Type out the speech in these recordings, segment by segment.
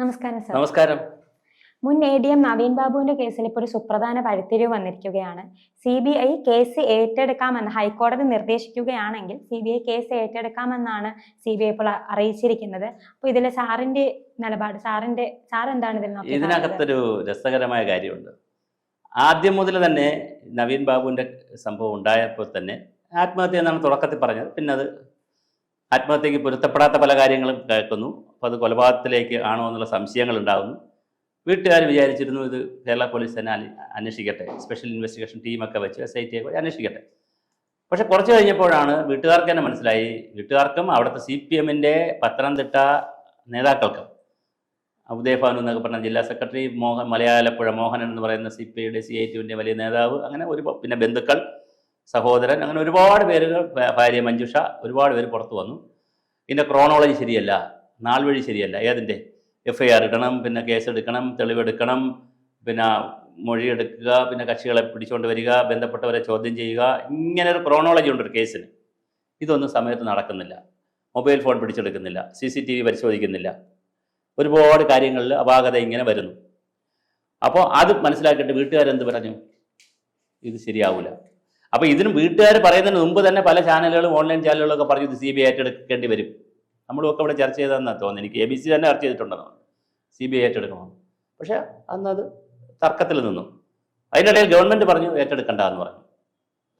നമസ്കാരം സർ. നമസ്കാരം. മുൻ ADM നവീൻ ബാബുവിന്റെ കേസിൽ ഇപ്പോൾ ഒരു സുപ്രധാന വഴിത്തിരിവ് വന്നിരിക്കുകയാണ്. CBI കേസ് ഏറ്റെടുക്കാമെന്ന് ഹൈക്കോടതി നിർദ്ദേശിക്കുകയാണെങ്കിൽ CBI കേസ് ഏറ്റെടുക്കാമെന്നാണ് CBI ഇപ്പോൾ അറിയിച്ചിരിക്കുന്നത്. അപ്പോൾ ഇതിലെ സാറിന്റെ നിലപാട്, സാർ എന്താണ് ഇതിനകത്തൊരു രസകരമായ കാര്യമുണ്ട്. ആദ്യം മുതൽ തന്നെ നവീൻ ബാബുവിന്റെ സംഭവം ഉണ്ടായപ്പോൾ തന്നെ ആത്മഹത്യ എന്നാണ് തുടക്കത്തിൽ പറഞ്ഞത്. പിന്നെ അത് ആത്മഹത്യക്ക് പൊരുത്തപ്പെടാത്ത പല കാര്യങ്ങളും കേൾക്കുന്നു. അപ്പോൾ അത് കൊലപാതകത്തിലേക്ക് ആണോ എന്നുള്ള സംശയങ്ങൾ ഉണ്ടാകുന്നു. വീട്ടുകാർ വിചാരിച്ചിരുന്നു ഇത് കേരള പോലീസ് തന്നെ അന്വേഷിക്കട്ടെ, സ്പെഷ്യൽ ഇൻവെസ്റ്റിഗേഷൻ ടീമൊക്കെ വെച്ച് SIT ഒക്കെ അന്വേഷിക്കട്ടെ. പക്ഷെ കുറച്ച് കഴിഞ്ഞപ്പോഴാണ് വീട്ടുകാർക്ക് തന്നെ മനസ്സിലായി, വീട്ടുകാർക്കും അവിടുത്തെ CPM-ന്റെ പത്തനംതിട്ട നേതാക്കൾക്കും, ഉദയഭാനു എന്നൊക്കെ പറഞ്ഞ ജില്ലാ സെക്രട്ടറി, മലയാലപ്പുഴ മോഹനൻ എന്ന് പറയുന്ന CPI-യുടെ CIT-ന്റെ വലിയ നേതാവ്, അങ്ങനെ പിന്നെ ബന്ധുക്കൾ, സഹോദരൻ, അങ്ങനെ ഒരുപാട് പേരുകൾ, ഭാര്യ മഞ്ജുഷ, ഒരുപാട് പേര് പുറത്തു വന്നു. ഇതിൻ്റെ ക്രോണോളജി ശരിയല്ല, നാൾ വഴി ശരിയല്ല. ഏതിൻ്റെ FIR ഇടണം, പിന്നെ കേസെടുക്കണം, തെളിവെടുക്കണം, പിന്നെ മൊഴിയെടുക്കുക, പിന്നെ കക്ഷികളെ പിടിച്ചുകൊണ്ട് വരിക, ബന്ധപ്പെട്ടവരെ ചോദ്യം ചെയ്യുക, ഇങ്ങനെ ഒരു ക്രോണോളജി ഉണ്ട് ഒരു കേസിന്. ഇതൊന്നും സമയത്ത് നടക്കുന്നില്ല. മൊബൈൽ ഫോൺ പിടിച്ചെടുക്കുന്നില്ല, CCTV പരിശോധിക്കുന്നില്ല, ഒരുപാട് കാര്യങ്ങളിൽ അപാകത ഇങ്ങനെ വരുന്നു. അപ്പോൾ അത് മനസ്സിലാക്കിയിട്ട് വീട്ടുകാരെന്ത് പറഞ്ഞു, ഇത് ശരിയാവില്ല. അപ്പോൾ ഇതിന് വീട്ടുകാർ പറയുന്നതിന് മുമ്പ് തന്നെ പല ചാനലുകളും, ഓൺലൈൻ ചാനലുകളൊക്കെ പറഞ്ഞു ഇത് CBI ഏറ്റെടുക്കേണ്ടി വരും. നമ്മളുമൊക്കെ ഇവിടെ ചർച്ച ചെയ്തതെന്നാണ് തോന്നുന്നത്. എനിക്ക് ABC തന്നെ ചർച്ച ചെയ്തിട്ടുണ്ടെന്ന് CBI ഏറ്റെടുക്കണം. പക്ഷേ അന്നത് തർക്കത്തിൽ നിന്നു. അതിനിടയിൽ ഗവൺമെൻറ് പറഞ്ഞു ഏറ്റെടുക്കണ്ട എന്ന് പറഞ്ഞു.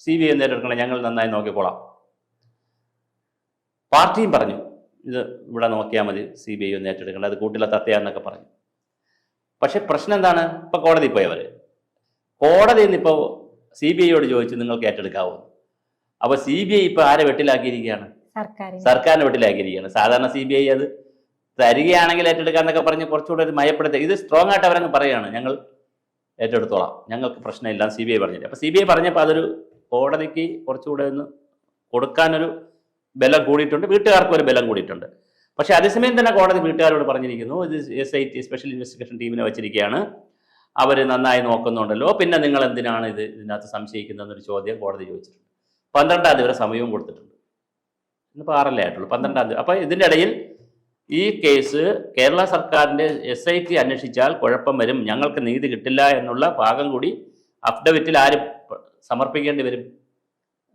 CBI ഒന്ന് ഏറ്റെടുക്കണം, ഞങ്ങൾ നന്നായി നോക്കിക്കോളാം. പാർട്ടിയും പറഞ്ഞു ഇത് ഇവിടെ നോക്കിയാൽ മതി, CBI ഒന്ന് ഏറ്റെടുക്കേണ്ട, അത് കൂട്ടിലെ തത്തയാന്നൊക്കെ പറഞ്ഞു. പക്ഷെ പ്രശ്നം എന്താണ്, ഇപ്പം കോടതി പോയവർ, കോടതിയിൽ നിന്ന് ഇപ്പോൾ CBI-യോട് ചോദിച്ചു നിങ്ങൾക്ക് ഏറ്റെടുക്കാവോ. അപ്പോൾ CBI ഇപ്പോൾ ആരെ വെട്ടിലാക്കിയിരിക്കുകയാണ്, സർക്കാരിനെ വെട്ടിലാക്കിയിരിക്കുകയാണ്. സാധാരണ CBI അത് തരികയാണെങ്കിൽ ഏറ്റെടുക്കാന്നൊക്കെ പറഞ്ഞ് കുറച്ചുകൂടെ ഒരു മയപ്പെടുത്തുക. ഇത് സ്ട്രോങ് ആയിട്ട് അവരങ്ങ് പറയുകയാണ്, ഞങ്ങൾ ഏറ്റെടുത്തോളാം, ഞങ്ങൾക്ക് പ്രശ്നമില്ല CBI പറഞ്ഞില്ല. അപ്പോൾ CBI പറഞ്ഞപ്പോൾ അതൊരു കോടതിക്ക് കുറച്ചുകൂടെ ഒന്ന് കൊടുക്കാനൊരു ബലം കൂടിയിട്ടുണ്ട്, വീട്ടുകാർക്കും ഒരു ബലം കൂടിയിട്ടുണ്ട്. പക്ഷേ അതേസമയം തന്നെ കോടതി വീട്ടുകാരോട് പറഞ്ഞിരിക്കുന്നു, ഇത് SIT സ്പെഷ്യൽ ഇൻവെസ്റ്റിഗേഷൻ ടീമിനെ വെച്ചിരിക്കുകയാണ്, അവർ നന്നായി നോക്കുന്നുണ്ടല്ലോ, പിന്നെ നിങ്ങൾ എന്തിനാണ് ഇതിനകത്ത് സംശയിക്കുന്നതെന്നൊരു ചോദ്യം കോടതി ചോദിച്ചിട്ടുണ്ട്. 12-ാം തീയതി വരെ സമയവും കൊടുത്തിട്ടുണ്ട്. ഇന്നിപ്പോൾ 6 ആയിട്ടുള്ളൂ, 12-ാം തീയതി. അപ്പോൾ ഇതിൻ്റെ ഇടയിൽ ഈ കേസ് കേരള സർക്കാരിൻ്റെ SIT അന്വേഷിച്ചാൽ കുഴപ്പം വരും, ഞങ്ങൾക്ക് നീതി കിട്ടില്ല എന്നുള്ള ഭാഗം കൂടി അഫിഡവിറ്റിൽ ആര് സമർപ്പിക്കേണ്ടി വരും,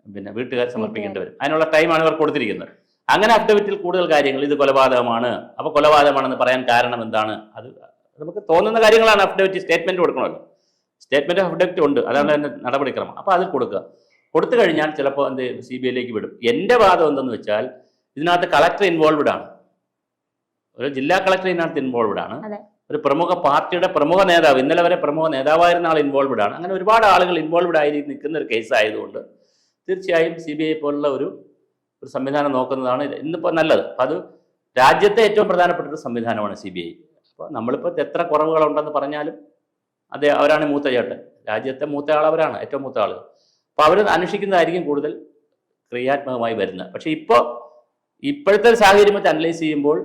പിന്നെ വീട്ടുകാർ സമർപ്പിക്കേണ്ടി വരും. അതിനുള്ള ടൈമാണ് ഇവർ കൊടുത്തിരിക്കുന്നത്. അങ്ങനെ അഫിഡവിറ്റിൽ കൂടുതൽ കാര്യങ്ങൾ, ഇത് കൊലപാതകമാണ്, അപ്പോൾ കൊലപാതകമാണെന്ന് പറയാൻ കാരണം എന്താണ്, അത് നമുക്ക് തോന്നുന്ന കാര്യങ്ങളാണ്. അഫിഡവിറ്റ് സ്റ്റേറ്റ്മെൻറ്റ് കൊടുക്കണമല്ലോ, സ്റ്റേറ്റ്മെൻറ്റ് അഫിഡവിറ്റ് ഉണ്ട്, അതാണ് അതിൻ്റെ നടപടിക്രമം. അപ്പോൾ അതിൽ കൊടുത്തു കഴിഞ്ഞാൽ ചിലപ്പോൾ എന്ത് CBI-യിലേക്ക് വിടും. എൻ്റെ വാദം എന്തെന്ന് വെച്ചാൽ ഇതിനകത്ത് കളക്ടർ ഇൻവോൾവ്ഡ് ആണ്, ഒരു ജില്ലാ കളക്ടർ ഇതിനകത്ത് ഇൻവോൾവ്ഡ് ആണ്, ഒരു പ്രമുഖ പാർട്ടിയുടെ പ്രമുഖ നേതാവ്, ഇന്നലെ വരെ പ്രമുഖ നേതാവായിരുന്ന ആൾ ഇൻവോൾവ്ഡ് ആണ്. അങ്ങനെ ഒരുപാട് ആളുകൾ ഇൻവോൾവ്ഡ് ആയി നിൽക്കുന്ന ഒരു കേസ് ആയതുകൊണ്ട് തീർച്ചയായും CBI പോലുള്ള ഒരു സംവിധാനം നോക്കുന്നതാണ് ഇന്നിപ്പോൾ നല്ലത്. അപ്പം അത് രാജ്യത്തെ ഏറ്റവും പ്രധാനപ്പെട്ട ഒരു സംവിധാനമാണ് CBI. അപ്പോൾ നമ്മളിപ്പോൾ എത്ര കുറവുകളുണ്ടെന്ന് പറഞ്ഞാലും അവരാണ് മൂത്ത ചേട്ടൻ, രാജ്യത്തെ മൂത്ത ആളവരാണ്, ഏറ്റവും മൂത്ത ആളുകൾ. അപ്പോൾ അവർ അന്വേഷിക്കുന്നതായിരിക്കും കൂടുതൽ ക്രിയാത്മകമായി വരുന്നത്. പക്ഷേ ഇപ്പോഴത്തെ സാഹചര്യം വെച്ച് അനലൈസ് ചെയ്യുമ്പോൾ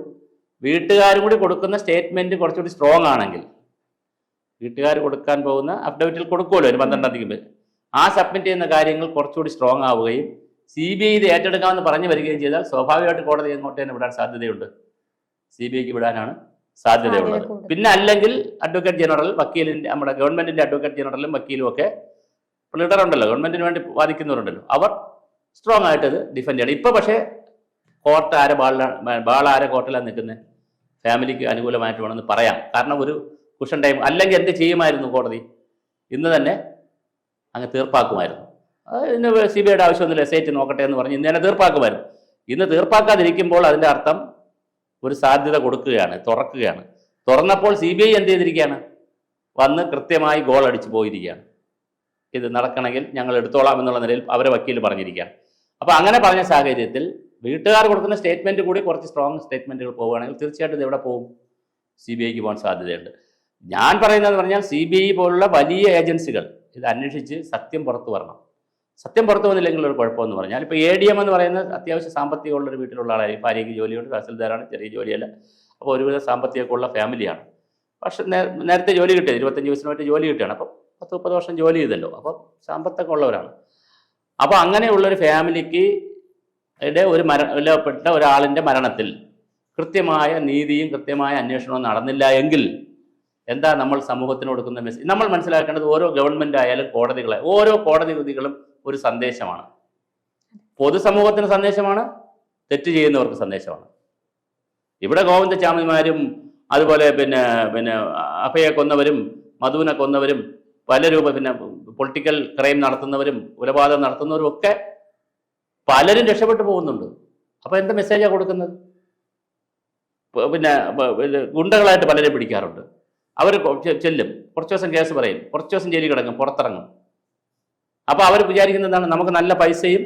വീട്ടുകാരും കൂടി കൊടുക്കുന്ന സ്റ്റേറ്റ്മെൻറ്റ് കുറച്ചുകൂടി സ്ട്രോങ് ആണെങ്കിൽ, വീട്ടുകാർ കൊടുക്കാൻ പോകുന്ന അഫിഡവിറ്റിൽ കൊടുക്കുമല്ലോ ഒരു 12-ാം തീയതി, ആ സബ്മിറ്റ് ചെയ്യുന്ന കാര്യങ്ങൾ കുറച്ചുകൂടി സ്ട്രോങ് ആവുകയും CBI ഇത് ഏറ്റെടുക്കാമെന്ന് പറഞ്ഞു വരികയും ചെയ്താൽ സ്വാഭാവികമായിട്ട് കോടതി എങ്ങോട്ട് തന്നെ വിടാൻ സാധ്യതയുണ്ട്, CBI-ക്ക് വിടാനാണ് സാധ്യതയുള്ളത്. പിന്നെ അല്ലെങ്കിൽ അഡ്വക്കേറ്റ് ജനറൽ, വക്കീലിൻ്റെ, നമ്മുടെ ഗവൺമെൻറ്റിൻ്റെ അഡ്വക്കേറ്റ് ജനറലും വക്കീലും ഒക്കെ ഉണ്ടല്ലോ, ഗവൺമെൻറ്റിന് വേണ്ടി വാദിക്കുന്നവരുണ്ടല്ലോ, അവർ സ്ട്രോങ് ആയിട്ട് ഇത് ഡിഫെൻഡ് ചെയ്യണം. ഇപ്പോൾ പക്ഷേ കോർട്ട് ആരെ കോർട്ടിലാണ് നിൽക്കുന്നത്, ഫാമിലിക്ക് അനുകൂലമായിട്ട് വേണമെന്ന് പറയാം. കാരണം ഒരു കുഷൻ ടൈം, അല്ലെങ്കിൽ എന്ത് ചെയ്യുമായിരുന്നു കോടതി, ഇന്ന് തന്നെ അങ്ങ് തീർപ്പാക്കുമായിരുന്നു. ഇന്ന് CBI-യുടെ ആവശ്യമൊന്നുമില്ല, SIT നോക്കട്ടെ എന്ന് പറഞ്ഞ് ഇന്ന് തന്നെ തീർപ്പാക്കുമായിരുന്നു. ഇന്ന് തീർപ്പാക്കാതിരിക്കുമ്പോൾ അതിൻ്റെ അർത്ഥം ഒരു സാധ്യത കൊടുക്കുകയാണ്, തുറക്കുകയാണ്. തുറന്നപ്പോൾ CBI എന്ത് ചെയ്തിരിക്കുകയാണ്, വന്ന് കൃത്യമായി ഗോൾ അടിച്ച് പോയിരിക്കുകയാണ്. ഇത് നടക്കണമെങ്കിൽ ഞങ്ങൾ എടുത്തോളാം എന്നുള്ള നിലയിൽ അവരെ വക്കീൽ പറഞ്ഞിരിക്കുകയാണ്. അപ്പോൾ അങ്ങനെ പറഞ്ഞ സാഹചര്യത്തിൽ വീട്ടുകാർ കൊടുക്കുന്ന സ്റ്റേറ്റ്മെൻറ്റ് കൂടി കുറച്ച് സ്ട്രോങ് സ്റ്റേറ്റ്മെൻറ്റുകൾ പോവുകയാണെങ്കിൽ തീർച്ചയായിട്ടും ഇത് എവിടെ പോകും, CBI-ക്ക് പോകാൻ സാധ്യതയുണ്ട്. ഞാൻ പറയുന്നത് പറഞ്ഞാൽ CBI പോലുള്ള വലിയ ഏജൻസികൾ ഇത് അന്വേഷിച്ച് സത്യം പുറത്തു വരണം. സത്യം പുറത്തു വന്നില്ലെങ്കിൽ ഒരു കുഴപ്പമെന്ന് പറഞ്ഞാൽ, ഇപ്പോൾ ADM എന്ന് പറയുന്നത് അത്യാവശ്യം സാമ്പത്തികമുള്ളൊരു വീട്ടിലുള്ള ആളായി, ഭാര്യയ്ക്ക് ജോലിയുണ്ട്, തഹസിൽദാരാണ്, ചെറിയ ജോലിയല്ല, അപ്പോൾ ഒരുവിധ സാമ്പത്തികമൊക്കെ ഉള്ള ഫാമിലിയാണ്. പക്ഷെ നേരത്തെ ജോലി കിട്ടിയത് 25 വയസ്സിനുമായിട്ട് ജോലി കിട്ടുകയാണ്. അപ്പോൾ 10-30 വർഷം ജോലി ചെയ്തല്ലോ, അപ്പോൾ സാമ്പത്തൊക്കെ ഉള്ളവരാണ്. അപ്പോൾ അങ്ങനെയുള്ളൊരു ഫാമിലിക്ക് ഒരു കൊല്ലപ്പെട്ട ഒരാളിൻ്റെ മരണത്തിൽ കൃത്യമായ നീതിയും കൃത്യമായ അന്വേഷണവും നടന്നില്ല എങ്കിൽ എന്താ നമ്മൾ സമൂഹത്തിന് കൊടുക്കുന്ന മെസ്സേജ്? നമ്മൾ മനസ്സിലാക്കേണ്ടത് ഓരോ ഗവൺമെൻറ് ആയാലും കോടതികളെ ഓരോ കോടതി വിധികളും ഒരു സന്ദേശമാണ്. പൊതുസമൂഹത്തിന് സന്ദേശമാണ്, തെറ്റ് ചെയ്യുന്നവർക്ക് സന്ദേശമാണ്. ഇവിടെ ഗോവിന്ദചാമിമാരും അതുപോലെ പിന്നെ പിന്നെ അഭയെ കൊന്നവരും മധുവിനെ കൊന്നവരും പിന്നെ പൊളിറ്റിക്കൽ ക്രൈം നടത്തുന്നവരും കൊലപാതകം നടത്തുന്നവരും ഒക്കെ പലരും രക്ഷപ്പെട്ടു പോകുന്നുണ്ട്. അപ്പോൾ എന്താ മെസ്സേജാണ് കൊടുക്കുന്നത്? പിന്നെ ഗുണ്ടകളായിട്ട് പലരെ പിടിക്കാറുണ്ട്. അവർ ചെല്ലും, കുറച്ച് ദിവസം കേസ് പറയും, കുറച്ച് ദിവസം ജയിലിൽ കിടക്കും, പുറത്തിറങ്ങും. അപ്പോൾ അവർ വിചാരിക്കുന്നത് എന്താണ്? നമുക്ക് നല്ല പൈസയും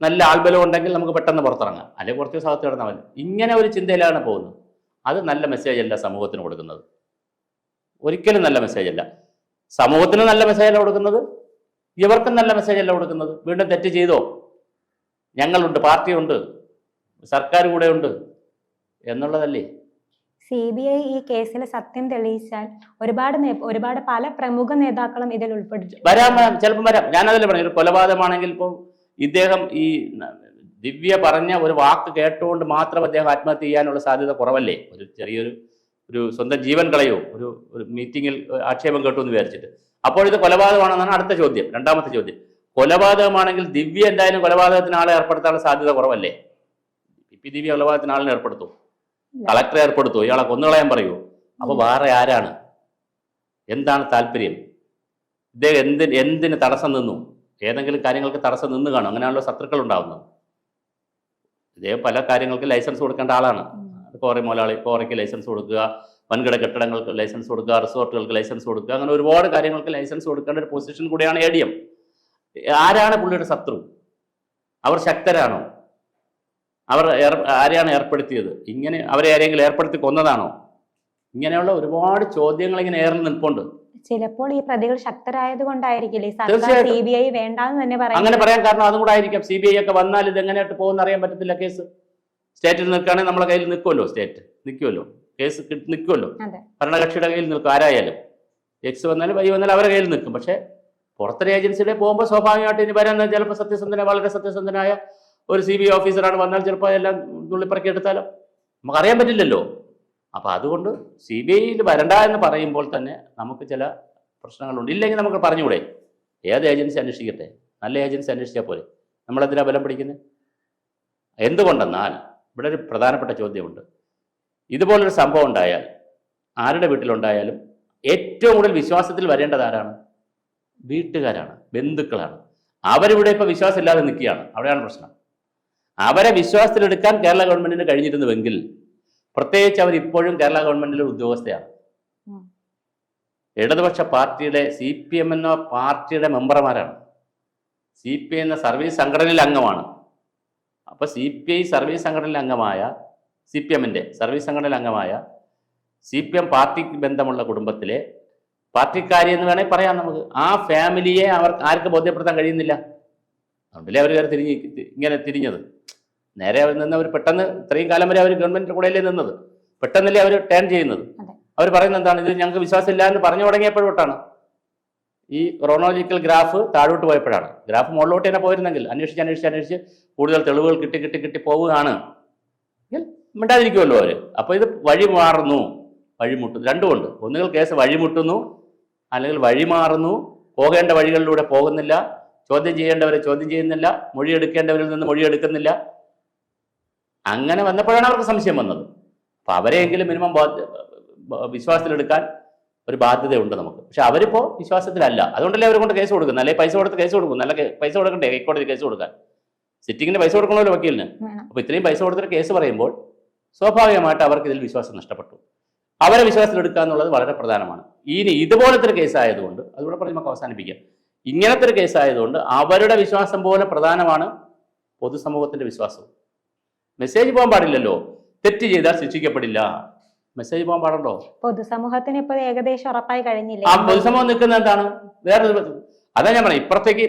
നല്ല ആൾബലവും ഉണ്ടെങ്കിൽ നമുക്ക് പെട്ടെന്ന് പുറത്തിറങ്ങാം, അല്ലെങ്കിൽ കുറച്ച് ദിവസം അകത്ത് കിടന്നാൽ മതി. ഇങ്ങനെ ഒരു ചിന്തയിലാണ് പോകുന്നത്. അത് നല്ല മെസ്സേജ് അല്ല സമൂഹത്തിന് കൊടുക്കുന്നത്, ഒരിക്കലും നല്ല മെസ്സേജ് അല്ല. സമൂഹത്തിന് നല്ല മെസ്സേജ് അല്ല കൊടുക്കുന്നത്, ഇവർക്കും നല്ല മെസ്സേജ് അല്ല കൊടുക്കുന്നത്. വീണ്ടും തെറ്റ് ചെയ്തോ, ഞങ്ങളുണ്ട്, പാർട്ടിയുണ്ട്, സർക്കാർ കൂടെ ഉണ്ട് എന്നുള്ളതല്ലേ. CBI ഈ കേസിൽ സത്യം തെളിയിച്ചാൽ ഒരുപാട് പല പ്രമുഖ നേതാക്കളും ഇതിൽ ഉൾപ്പെടും. ചിലപ്പം വരാം. ഞാനതല്ലേ പറഞ്ഞു, ഒരു കൊലപാതകമാണെങ്കിൽ ഇപ്പോൾ ഇദ്ദേഹം ഈ ദിവ്യ പറഞ്ഞ ഒരു വാക്ക് കേട്ടുകൊണ്ട് മാത്രം അദ്ദേഹം ആത്മഹത്യ ചെയ്യാനുള്ള സാധ്യത കുറവല്ലേ? ഒരു ചെറിയൊരു സ്വന്തം ജീവൻ കളയോ ഒരു മീറ്റിങ്ങിൽ ആക്ഷേപം കേട്ടു എന്ന് വിചാരിച്ചിട്ട്. അപ്പോൾ ഇത് കൊലപാതകമാണെന്നാണ് അടുത്ത ചോദ്യം, രണ്ടാമത്തെ ചോദ്യം. കൊലപാതകമാണെങ്കിൽ ദിവ്യ എന്തായാലും കൊലപാതകത്തിന് ആളെ ഏർപ്പെടുത്താനുള്ള സാധ്യത കുറവല്ലേ? ദിവ്യ കൊലപാതകത്തിന് ആളിനെ ഏർപ്പെടുത്തും, കളക്ടറെ ഏർപ്പെടുത്തുമോ? ഇയാളെ കൊന്നുകളയാൻ പറയുമോ? അപ്പൊ വേറെ ആരാണ്? എന്താണ് താല്പര്യം? ഇദ്ദേഹം എന്തിന് തടസ്സം നിന്നു? ഏതെങ്കിലും കാര്യങ്ങൾക്ക് തടസ്സം നിന്ന് കാണും. അങ്ങനെയാണല്ലോ ശത്രുക്കൾ ഉണ്ടാവുന്നത്. ഇദ്ദേഹം പല കാര്യങ്ങൾക്ക് ലൈസൻസ് കൊടുക്കേണ്ട ആളാണ്. കോറി മുതലാളി, കോറിക്ക് ലൈസൻസ് കൊടുക്കുക, വൻകിട കെട്ടിടങ്ങൾക്ക് ലൈസൻസ് കൊടുക്കുക, റിസോർട്ടുകൾക്ക് ലൈസൻസ് കൊടുക്കുക, അങ്ങനെ ഒരുപാട് കാര്യങ്ങൾക്ക് ലൈസൻസ് കൊടുക്കേണ്ട ഒരു പൊസിഷൻ കൂടിയാണ് ADM. ആരാണ് പുള്ളിയുടെ ശത്രു? അവർ ശക്തരാണോ? അവർ ആരെയാണ് ഏർപ്പെടുത്തിയത്? ഇങ്ങനെ അവരെ ആരെങ്കിലും ഏർപ്പെടുത്തി കൊന്നതാണോ? ഇങ്ങനെയുള്ള ഒരുപാട് ചോദ്യങ്ങൾ ഇങ്ങനെ ഏറി നിൽപ്പുണ്ട്. ചിലപ്പോൾ ഈ പ്രതികൾ ശക്തരായത് കൊണ്ടായിരിക്കില്ലേ സർക്കാർ CBI വേണ്ടാന്ന് തന്നെ പറയാം. അങ്ങനെ പറയാൻ കാരണം അതും കൂടെ ആയിരിക്കാം. CBI ഒക്കെ വന്നാൽ ഇത് എങ്ങനെയായിട്ട് പോകുന്ന അറിയാൻ പറ്റത്തില്ല. കേസ് സ്റ്റേറ്റിൽ നിൽക്കുകയാണെങ്കിൽ നമ്മളെ കയ്യിൽ നിൽക്കുമല്ലോ, സ്റ്റേറ്റ് നിൽക്കുമല്ലോ, കേസ് നിൽക്കുമല്ലോ, ഭരണകക്ഷിയുടെ കയ്യിൽ നിൽക്കും. ആരായാലും X വന്നാലും Y വന്നാലും അവരുടെ കയ്യിൽ നിൽക്കും. പക്ഷെ പുറത്തൊരു ഏജൻസിയുടെ പോകുമ്പോൾ സ്വാഭാവികമായിട്ട് ഇനി വരാൻ ചിലപ്പോൾ വളരെ സത്യസന്ധനായ ഒരു CBI ഓഫീസറാണ് വന്നാൽ ചിലപ്പോൾ എല്ലാം നുള്ളിപ്പറക്കി എടുത്താലോ നമുക്കറിയാൻ പറ്റില്ലല്ലോ. അപ്പോൾ അതുകൊണ്ട് CBIയിൽ വരണ്ട എന്ന് പറയുമ്പോൾ തന്നെ നമുക്ക് ചില പ്രശ്നങ്ങളുണ്ട്. ഇല്ലെങ്കിൽ നമുക്ക് പറഞ്ഞുകൂടെ, ഏത് ഏജൻസി അന്വേഷിക്കട്ടെ, നല്ല ഏജൻസി അന്വേഷിച്ചാൽ പോലെ, നമ്മളെന്തിനാ ബലം പിടിക്കുന്നത്? എന്തുകൊണ്ടെന്നാൽ ഇവിടെ ഒരു പ്രധാനപ്പെട്ട ചോദ്യമുണ്ട്. ഇതുപോലൊരു സംഭവം ഉണ്ടായാൽ, ആരുടെ വീട്ടിലുണ്ടായാലും ഏറ്റവും കൂടുതൽ വിശ്വാസത്തിൽ വരേണ്ടത് ആരാണ്? വീട്ടുകാരാണ്, ബന്ധുക്കളാണ്. അവരിവിടെ ഇപ്പോൾ വിശ്വാസമില്ലാതെ നിൽക്കുകയാണ്. അവിടെയാണ് പ്രശ്നം. അവരെ വിശ്വാസത്തിലെടുക്കാൻ കേരള ഗവൺമെന്റിന് കഴിഞ്ഞിരുന്നുവെങ്കിൽ, പ്രത്യേകിച്ച് അവർ ഇപ്പോഴും കേരള ഗവൺമെന്റിലെ ഉദ്യോഗസ്ഥയാണ്, ഇടതുപക്ഷ പാർട്ടിയുടെ CPM എന്ന പാർട്ടിയുടെ മെമ്പർമാരാണ്, CPI എന്ന സർവീസ് സംഘടനയിലെ അംഗമാണ്. അപ്പോൾ CPI സർവീസ് സംഘടനയിലെ അംഗമായ, CPMന്റെ സർവീസ് സംഘടനയിലെ അംഗമായ CPM പാർട്ടിക്ക് ബന്ധമുള്ള കുടുംബത്തിലെ പാർട്ടിക്കാരി എന്ന് വേണമെങ്കിൽ പറയാം നമുക്ക്. ആ ഫാമിലിയെ ആർക്ക് ബോധ്യപ്പെടുത്താൻ കഴിയുന്നില്ല. അതുകൊണ്ടല്ലേ അവർ ഇങ്ങനെ തിരിഞ്ഞത്. നേരെ അവർ നിന്ന് അവർ പെട്ടെന്ന് ഇത്രയും കാലം വരെ അവർ ഗവൺമെന്റിന്റെ കൂടെയല്ലേ നിന്നത്, പെട്ടെന്നല്ലേ അവർ ടേൺ ചെയ്യുന്നത്. അവർ പറയുന്നത് എന്താണ്? ഇത് ഞങ്ങൾക്ക് വിശ്വാസമില്ല എന്ന് പറഞ്ഞു തുടങ്ങിയപ്പോഴാണ് ഈ ക്രോണോളജിക്കൽ ഗ്രാഫ് താഴോട്ട് പോയപ്പോഴാണ്. ഗ്രാഫ് മുകളിലോട്ട് തന്നെ പോയിരുന്നെങ്കിൽ അന്വേഷിച്ച് കൂടുതൽ തെളിവുകൾ കിട്ടി പോവുകയാണ്, മിണ്ടാതിരിക്കുമല്ലോ അവർ. അപ്പോൾ ഇത് വഴിമുട്ടുന്നു. രണ്ടുമുണ്ട്. ഒന്നുകിൽ കേസ് വഴിമുട്ടുന്നു, അല്ലെങ്കിൽ വഴിമാറുന്നു, പോകേണ്ട വഴികളിലൂടെ പോകുന്നില്ല, ചോദ്യം ചെയ്യേണ്ടവരെ ചോദ്യം ചെയ്യുന്നില്ല, മൊഴിയെടുക്കേണ്ടവരിൽ നിന്ന് മൊഴിയെടുക്കുന്നില്ല. അങ്ങനെ വന്നപ്പോഴാണ് അവർക്ക് സംശയം വന്നത്. അപ്പം അവരെയെങ്കിലും മിനിമം വിശ്വാസത്തിലെടുക്കാൻ ഒരു ബാധ്യതയുണ്ട് നമുക്ക്. പക്ഷെ അവരിപ്പോൾ വിശ്വാസത്തിലല്ല. അതുകൊണ്ടല്ലേ അവരെ കൊണ്ട് കേസ് കൊടുക്കുന്നത്. അല്ലെങ്കിൽ പൈസ കൊടുത്ത് കേസ് കൊടുക്കും. നല്ല പൈസ കൊടുക്കണ്ടേ ഹൈക്കോടതി കേസ് കൊടുക്കാൻ? സിറ്റിങ്ങിന് പൈസ കൊടുക്കണമല്ലോ വക്കീലിന്. അപ്പോൾ ഇത്രയും പൈസ കൊടുത്തിട്ട് കേസ് പറയുമ്പോൾ സ്വാഭാവികമായിട്ട് അവർക്ക് ഇതിൽ വിശ്വാസം നഷ്ടപ്പെട്ടു. അവരെ വിശ്വാസത്തിലെടുക്കുക എന്നുള്ളത് വളരെ പ്രധാനമാണ്. ഇനി ഇതുപോലത്തെ ഒരു കേസായതുകൊണ്ട്, അതുകൂടെ പറഞ്ഞ് നമുക്ക് അവസാനിപ്പിക്കാം, ഇങ്ങനത്തെ ഒരു കേസായതുകൊണ്ട് അവരുടെ വിശ്വാസം പോലെ പ്രധാനമാണ് പൊതുസമൂഹത്തിന്റെ വിശ്വാസവും. മെസ്സേജ് പോകാൻ പാടില്ലല്ലോ. തെറ്റ് ചെയ്താൽ ശിക്ഷിക്കപ്പെടില്ല. മെസ്സേജ് പോകാൻ പാടുണ്ടോ? പൊതുസമൂഹത്തിന് ഇപ്പോൾ ഏകദേശം ഉറപ്പായി കഴിഞ്ഞില്ലേ? ആ പൊതുസമൂഹം നിൽക്കുന്നത് എന്താണ്? അതാ ഞാൻ പറയാം, ഇപ്പുറത്തേക്ക്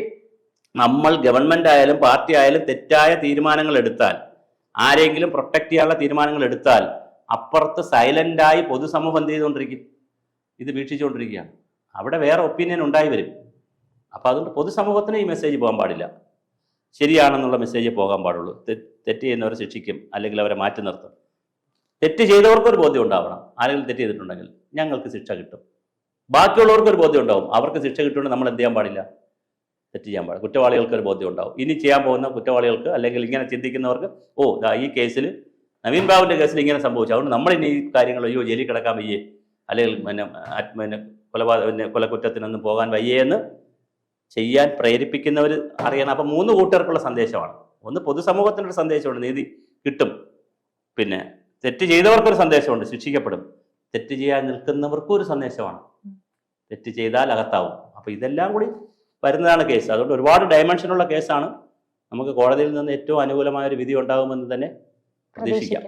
നമ്മൾ ഗവൺമെന്റ് ആയാലും പാർട്ടി ആയാലും തെറ്റായ തീരുമാനങ്ങൾ എടുത്താൽ, ആരെങ്കിലും പ്രൊട്ടക്ട് ചെയ്യാനുള്ള തീരുമാനങ്ങൾ എടുത്താൽ, അപ്പുറത്ത് സൈലന്റായി പൊതുസമൂഹം എന്ത് ചെയ്തുകൊണ്ടിരിക്കും? ഇത് വീക്ഷിച്ചുകൊണ്ടിരിക്കുകയാണ്. അവിടെ വേറെ ഒപ്പീനിയൻ ഉണ്ടായി വരും. അപ്പോൾ അതുകൊണ്ട് പൊതുസമൂഹത്തിന് ഈ മെസ്സേജ് പോകാൻ പാടില്ല. ശരിയാണെന്നുള്ള മെസ്സേജ് പോകാൻ പാടുള്ളൂ. തെറ്റ് ചെയ്യുന്നവരെ ശിക്ഷിക്കും, അല്ലെങ്കിൽ അവരെ മാറ്റി നിർത്തും. തെറ്റ് ചെയ്തവർക്കൊരു ബോധ്യം ഉണ്ടാവണം. ആരെങ്കിലും തെറ്റ് ചെയ്തിട്ടുണ്ടെങ്കിൽ ഞങ്ങൾക്ക് ശിക്ഷ കിട്ടും. ബാക്കിയുള്ളവർക്കൊരു ബോധ്യം ഉണ്ടാവും, അവർക്ക് ശിക്ഷ കിട്ടുകൊണ്ട് നമ്മൾ എന്ത് ചെയ്യാൻ പാടില്ല, തെറ്റ് ചെയ്യാൻ പാടില്ല. കുറ്റവാളികൾക്ക് ഒരു ബോധ്യം ഉണ്ടാവും. ഇനി ചെയ്യാൻ പോകുന്ന കുറ്റവാളികൾക്ക് അല്ലെങ്കിൽ ഇങ്ങനെ ചിന്തിക്കുന്നവർക്ക്, ഓ ഈ കേസിൽ നവീൻ ബാബുവിൻ്റെ കേസിൽ ഇങ്ങനെ സംഭവിച്ചു, അതുകൊണ്ട് നമ്മൾ ഇനി ഈ കാര്യങ്ങൾ ജയിലിൽ കിടക്കാൻ വയ്യേ, അല്ലെങ്കിൽ കൊലക്കുറ്റത്തിനൊന്നും പോകാൻ വയ്യേ എന്ന് ചെയ്യാൻ പ്രേരിപ്പിക്കുന്നവർ അറിയണം. അപ്പം 3 കൂട്ടർക്കുള്ള സന്ദേശമാണ്. ഒന്ന്, പൊതുസമൂഹത്തിനൊരു സന്ദേശമുണ്ട്, നീതി കിട്ടും. പിന്നെ തെറ്റ് ചെയ്തവർക്കൊരു സന്ദേശമുണ്ട്, ശിക്ഷിക്കപ്പെടും. തെറ്റ് ചെയ്യാൻ നിൽക്കുന്നവർക്കും ഒരു സന്ദേശമാണ്, തെറ്റ് ചെയ്താൽ അകത്താവും. അപ്പോൾ ഇതെല്ലാം കൂടി വരുന്നതാണ് കേസ്. അതുകൊണ്ട് ഒരുപാട് ഡയമെൻഷനുള്ള കേസാണ്. നമുക്ക് കോടതിയിൽ നിന്ന് ഏറ്റവും അനുകൂലമായ ഒരു വിധി ഉണ്ടാകുമെന്ന് തന്നെ പ്രതീക്ഷിക്കാം.